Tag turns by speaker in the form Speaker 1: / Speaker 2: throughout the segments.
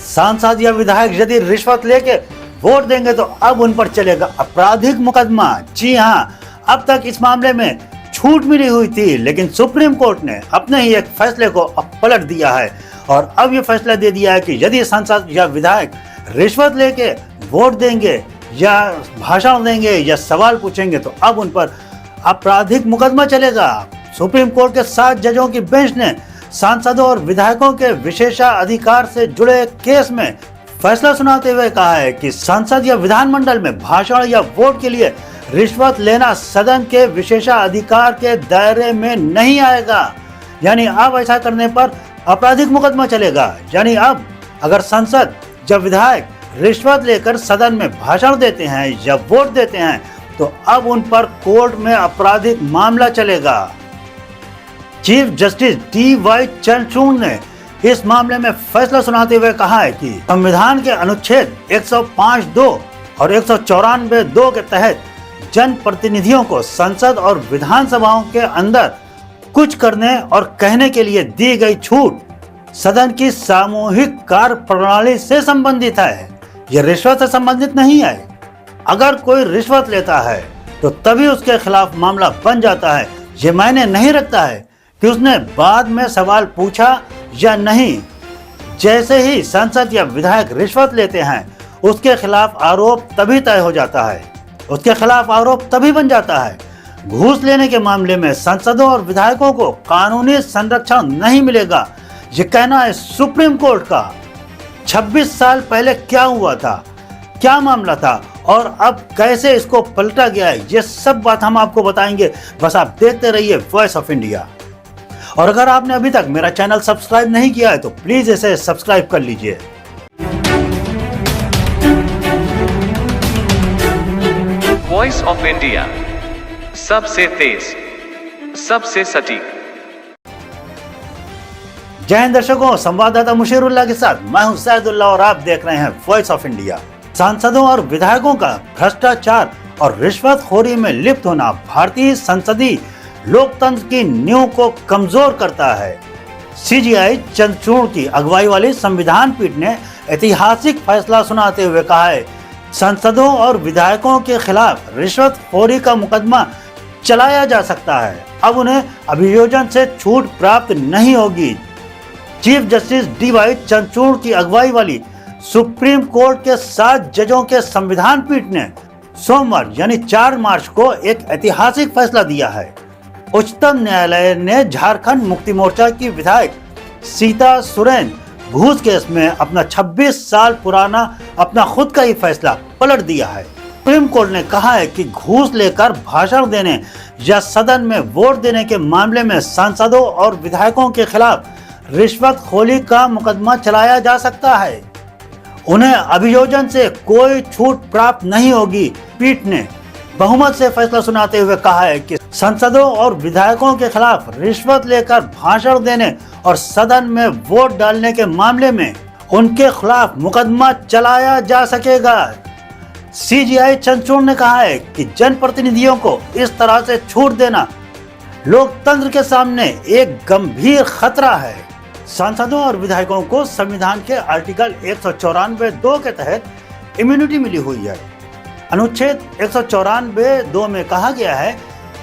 Speaker 1: सांसद या विधायक यदि रिश्वत लेके वोट देंगे तो अब उन पर चलेगा आपराधिक मुकदमा। जी हाँ, अब तक इस मामले में छूट मिली हुई थी, लेकिन सुप्रीम कोर्ट ने अपने ही एक फैसले को अब पलट दिया है और अब ये फैसला दे दिया है कि यदि सांसद या विधायक रिश्वत लेके वोट देंगे या भाषण देंगे या सवाल पूछेंगे तो अब उन पर आपराधिक मुकदमा चलेगा। सुप्रीम कोर्ट के 7 जजों की बेंच ने सांसदों और विधायकों के विशेषाधिकार से जुड़े केस में फैसला सुनाते हुए कहा है कि संसद या विधानमंडल में भाषण या वोट के लिए रिश्वत लेना सदन के विशेषाधिकार के दायरे में नहीं आएगा। यानी अब ऐसा करने पर आपराधिक मुकदमा चलेगा। यानी अब अगर संसद या विधायक रिश्वत लेकर सदन में भाषण देते हैं या वोट देते हैं तो अब उन पर कोर्ट में आपराधिक मामला चलेगा। Chief justice D.Y.. चंद्रचूड़ ने इस मामले में फैसला सुनाते हुए कहा है कि संविधान के अनुच्छेद 105(2) और 194(2) के तहत जनप्रतिनिधियों को संसद और विधानसभाओं के अंदर कुछ करने और कहने के लिए दी गई छूट सदन की सामूहिक कार्य प्रणाली से संबंधित है, यह रिश्वत से संबंधित नहीं है। अगर कोई रिश्वत लेता है तो तभी उसके खिलाफ मामला बन जाता है। ये मायने नहीं रखता है कि उसने बाद में सवाल पूछा या नहीं। जैसे ही सांसद या विधायक रिश्वत लेते हैं उसके खिलाफ आरोप तभी तय हो जाता है, उसके खिलाफ आरोप तभी बन जाता है। घूस लेने के मामले में सांसदों और विधायकों को कानूनी संरक्षण नहीं मिलेगा, ये कहना है सुप्रीम कोर्ट का। 26 साल पहले क्या हुआ था, क्या मामला था और अब कैसे इसको पलटा गया है, ये सब बात हम आपको बताएंगे। बस आप देखते रहिए वॉइस ऑफ इंडिया। और अगर आपने अभी तक मेरा चैनल सब्सक्राइब नहीं किया है तो प्लीज इसे सब्सक्राइब कर लीजिए।
Speaker 2: वॉइस ऑफ इंडिया, सबसे तेज, सबसे सटीक।
Speaker 1: जय हिंद दर्शकों, संवाददाता मुशीरुल्लाह के साथ मैं हूं सैदुल्ला और आप देख रहे हैं वॉइस ऑफ इंडिया। सांसदों और विधायकों का भ्रष्टाचार और रिश्वतखोरी में लिप्त होना भारतीय संसदीय लोकतंत्र की नींव को कमजोर करता है। सीजीआई चंद्रचूड़ की अगुवाई वाली संविधान पीठ ने ऐतिहासिक फैसला सुनाते हुए कहा है, सांसदों और विधायकों के खिलाफ रिश्वतखोरी का मुकदमा चलाया जा सकता है। अब उन्हें अभियोजन से छूट प्राप्त नहीं होगी। Chief justice D.Y.. चंद्रचूड़ की अगुवाई वाली सुप्रीम कोर्ट के 7 जजों के संविधान पीठ ने सोमवार यानी 4 मार्च को एक ऐतिहासिक फैसला दिया है। उच्चतम न्यायालय ने झारखंड मुक्ति मोर्चा की विधायक सीता सोरेन घूस केस में अपना 26 साल पुराना अपना खुद का ही फैसला पलट दिया है। सुप्रीम कोर्ट ने कहा है कि घूस लेकर भाषण देने या सदन में वोट देने के मामले में सांसदों और विधायकों के खिलाफ रिश्वतखोरी का मुकदमा चलाया जा सकता है। उन्हें अभियोजन से कोई छूट प्राप्त नहीं होगी। पीठ ने बहुमत से फैसला सुनाते हुए कहा है कि सांसदों और विधायकों के खिलाफ रिश्वत लेकर भाषण देने और सदन में वोट डालने के मामले में उनके खिलाफ मुकदमा चलाया जा सकेगा। सीजीआई चंद्रचूड़ ने कहा है कि जनप्रतिनिधियों को इस तरह से छूट देना लोकतंत्र के सामने एक गंभीर खतरा है। सांसदों और विधायकों को संविधान के आर्टिकल 194(2) के तहत इम्यूनिटी मिली हुई है। अनुच्छेद 194(2) में कहा गया है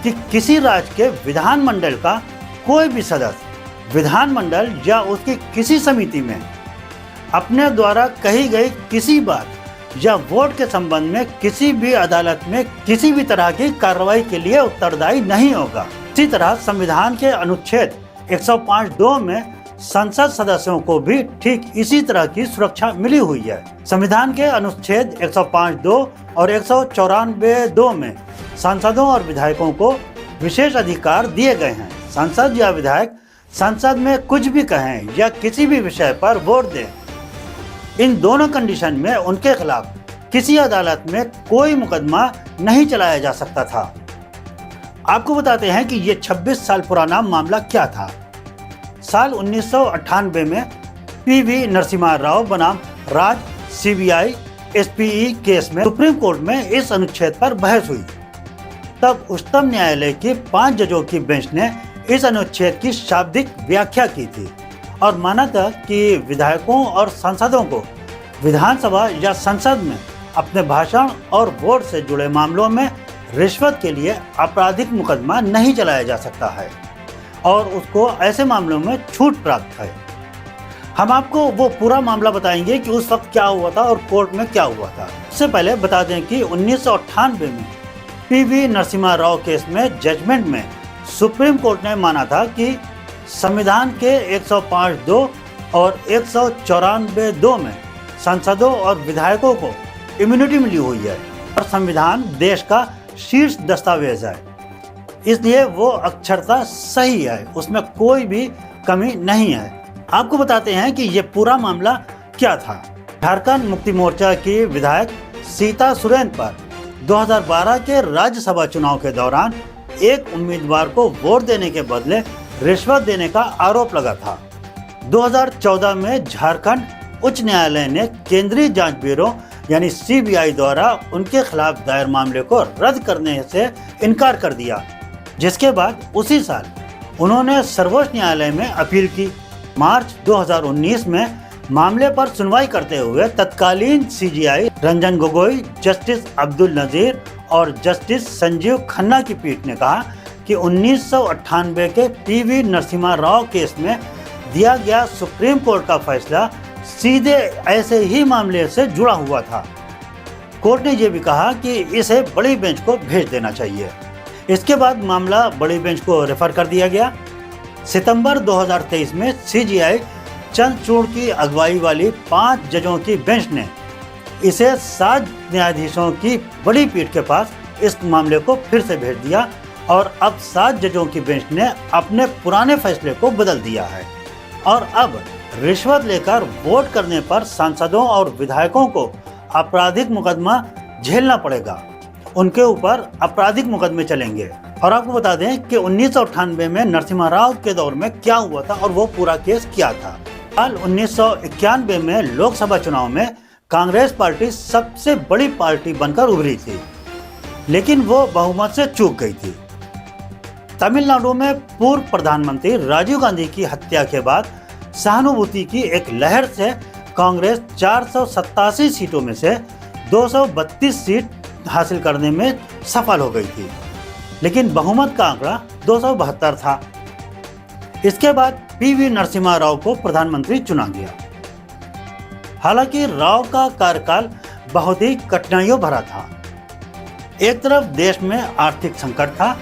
Speaker 1: कि किसी राज्य के विधानमंडल का कोई भी सदस्य विधानमंडल या उसकी किसी समिति में अपने द्वारा कही गई किसी बात या वोट के संबंध में किसी भी अदालत में किसी भी तरह की कार्रवाई के लिए उत्तरदायी नहीं होगा। इसी तरह संविधान के अनुच्छेद 105(2) में संसद सदस्यों को भी ठीक इसी तरह की सुरक्षा मिली हुई है। संविधान के अनुच्छेद 105(2) और 194(2) में सांसदों और विधायकों को विशेष अधिकार दिए गए हैं। सांसद या विधायक संसद में कुछ भी कहें या किसी भी विषय पर वोट दें, इन दोनों कंडीशन में उनके खिलाफ किसी अदालत में कोई मुकदमा नहीं चलाया जा सकता था। आपको बताते हैं कि ये 26 साल पुराना मामला क्या था। साल 1998 में पी.वी. नरसिम्हा राव बनाम राज सीबीआई एसपीई केस में सुप्रीम कोर्ट में इस अनुच्छेद पर बहस हुई। तब उच्चतम न्यायालय की 5 जजों की बेंच ने इस अनुच्छेद की शाब्दिक व्याख्या की थी और माना था कि विधायकों और सांसदों को विधानसभा या संसद में अपने भाषण और वोट से जुड़े मामलों में रिश्वत के लिए आपराधिक मुकदमा नहीं चलाया जा सकता है और उसको ऐसे मामलों में छूट प्राप्त है। हम आपको वो पूरा मामला बताएंगे कि उस वक्त क्या हुआ था और कोर्ट में क्या हुआ था। उससे पहले बता दें कि 1998 में पीवी नरसिम्हा राव केस में जजमेंट में सुप्रीम कोर्ट ने माना था कि संविधान के 105(2) और 194(2) में सांसदों और विधायकों को इम्यूनिटी मिली हुई है और संविधान देश का शीर्ष दस्तावेज है, इसलिए वो अक्षरता सही है, उसमें कोई भी कमी नहीं है। आपको बताते हैं कि ये पूरा मामला क्या था। झारखंड मुक्ति मोर्चा की विधायक सीता सोरेन पर 2012 के राज्यसभा चुनाव के दौरान एक उम्मीदवार को वोट देने के बदले रिश्वत देने का आरोप लगा था। 2014 में झारखंड उच्च न्यायालय ने केंद्रीय जांच ब्यूरो यानी सीबीआई द्वारा उनके खिलाफ दायर मामले को रद्द करने से इनकार कर दिया, जिसके बाद उसी साल उन्होंने सर्वोच्च न्यायालय में अपील की। मार्च 2019 में मामले पर सुनवाई करते हुए तत्कालीन सीजेआई रंजन गोगोई, जस्टिस अब्दुल नजीर और जस्टिस संजीव खन्ना की पीठ ने कहा कि 1998 के पीवी नरसिम्हा राव केस में दिया गया सुप्रीम कोर्ट का फैसला सीधे ऐसे ही मामले से जुड़ा हुआ था। कोर्ट ने यह भी कहा कि इसे बड़ी बेंच को भेज देना चाहिए। इसके बाद मामला बड़ी बेंच को रेफर कर दिया गया। सितंबर 2023 में सीजेआई चंद्रचूड़ की अगुवाई वाली 5 जजों की बेंच ने इसे 7 न्यायाधीशों की बड़ी पीठ के पास इस मामले को फिर से भेज दिया और अब 7 जजों की बेंच ने अपने पुराने फैसले को बदल दिया है और अब रिश्वत लेकर वोट करने पर सांसदों और विधायकों को आपराधिक मुकदमा झेलना पड़ेगा, उनके ऊपर आपराधिक मुकदमे चलेंगे। और आपको बता दें कि 1998 में नरसिम्हा राव के दौर में क्या हुआ था और वो पूरा केस क्या था। साल 1991 में लोकसभा चुनाव में कांग्रेस पार्टी सबसे बड़ी पार्टी बनकर उभरी थी, लेकिन वो बहुमत से चूक गई थी। तमिलनाडु में पूर्व प्रधानमंत्री राजीव गांधी की हत्या के बाद सहानुभूति की एक लहर से कांग्रेस 487 सीटों में से 232 सीट हासिल करने में सफल हो गई थी, लेकिन बहुमत का आंकड़ा 272 था। इसके बाद पीवी नरसिम्हा राव को प्रधानमंत्री चुना गया। हालांकि राव का कार्यकाल बहुत ही कठिनाइयों भरा था। एक तरफ देश में आर्थिक संकट था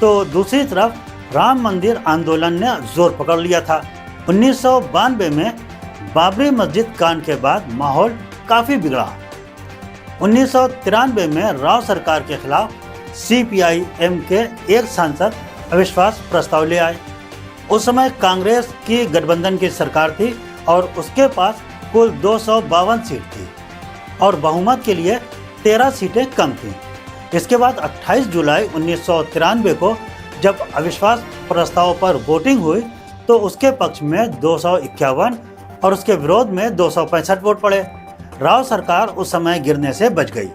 Speaker 1: तो दूसरी तरफ राम मंदिर आंदोलन ने जोर पकड़ लिया था। 1992 में बाबरी मस्जिद कांड के बाद माहौल काफी बिगड़ा। 1993 में राव सरकार के खिलाफ सीपीआई-एम के एक सांसद अविश्वास प्रस्ताव ले आए। उस समय कांग्रेस की गठबंधन की सरकार थी और उसके पास कुल 252 सीट थी और बहुमत के लिए 13 सीटें कम थीं। इसके बाद 28 जुलाई 1993 को जब अविश्वास प्रस्ताव पर वोटिंग हुई तो उसके पक्ष में 251 और उसके विरोध में 265 वोट पड़े। राव सरकार उस समय गिरने से बच गई,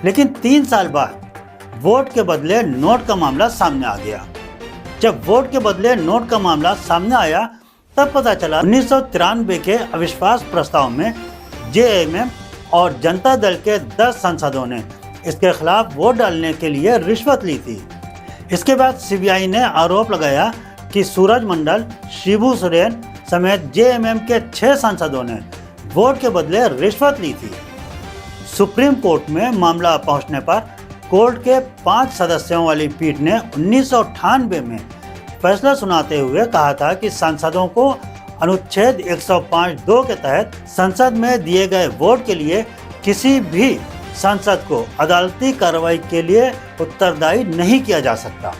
Speaker 1: लेकिन 3 साल बाद वोट के बदले नोट का मामला सामने आ गया। जब वोट के बदले नोट का मामला सामने आया तब पता चला 1993 के अविश्वास प्रस्ताव में जेएमएम और जनता दल के 10 सांसदों ने इसके खिलाफ वोट डालने के लिए रिश्वत ली थी। इसके बाद सीबीआई ने आरोप लगाया कि सूरज मंडल, शिबू सोरेन समेत जेएमएम के 6 सांसदों ने वोट के बदले रिश्वत ली थी। सुप्रीम कोर्ट में मामला पहुंचने पर कोर्ट के 5 सदस्यों वाली पीठ ने 1998 में फैसला सुनाते हुए कहा था कि सांसदों को अनुच्छेद 105(2) के तहत संसद में दिए गए वोट के लिए किसी भी सांसद को अदालती कार्रवाई के लिए उत्तरदायी नहीं किया जा सकता।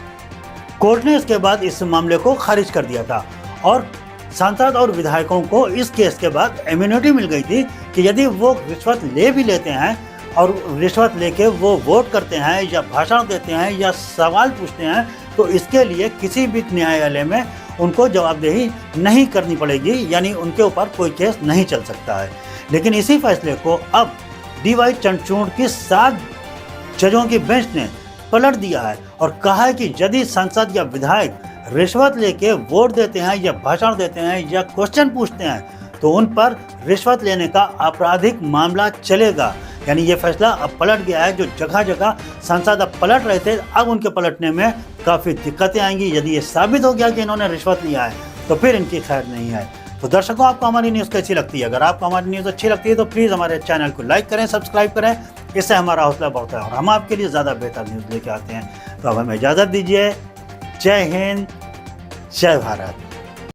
Speaker 1: कोर्ट ने इसके बाद इस मामले को खारिज कर दिया था और सांसद और विधायकों को इस केस के बाद इम्यूनिटी मिल गई थी कि यदि वो रिश्वत ले भी लेते हैं और रिश्वत लेके वो वोट करते हैं या भाषण देते हैं या सवाल पूछते हैं तो इसके लिए किसी भी न्यायालय में उनको जवाबदेही नहीं करनी पड़ेगी, यानी उनके ऊपर कोई केस नहीं चल सकता है। लेकिन इसी फैसले को अब डीवाई चंद्रचूड़ की 7 जजों की बेंच ने पलट दिया है और कहा है कि यदि सांसद या विधायक रिश्वत लेके वोट देते हैं या भाषण देते हैं या क्वेश्चन पूछते हैं तो उन पर रिश्वत लेने का आपराधिक मामला चलेगा। यानी ये फैसला अब पलट गया है। जो जगह जगह सांसद अब पलट रहे थे, अब उनके पलटने में काफ़ी दिक्कतें आएंगी। यदि ये साबित हो गया कि इन्होंने रिश्वत लिया है तो फिर इनकी खैर नहीं है। तो दर्शकों, आपको हमारी न्यूज़ कैसी लगती है? अगर आपको हमारी न्यूज़ अच्छी लगती है तो प्लीज़ हमारे चैनल को लाइक करें, सब्सक्राइब करें। इससे हमारा हौसला बढ़ता है और हम आपके लिए ज़्यादा बेहतर न्यूज़ लेके आते हैं। तो अब हमें इजाज़त दीजिए। जय हिंद, जय भारत।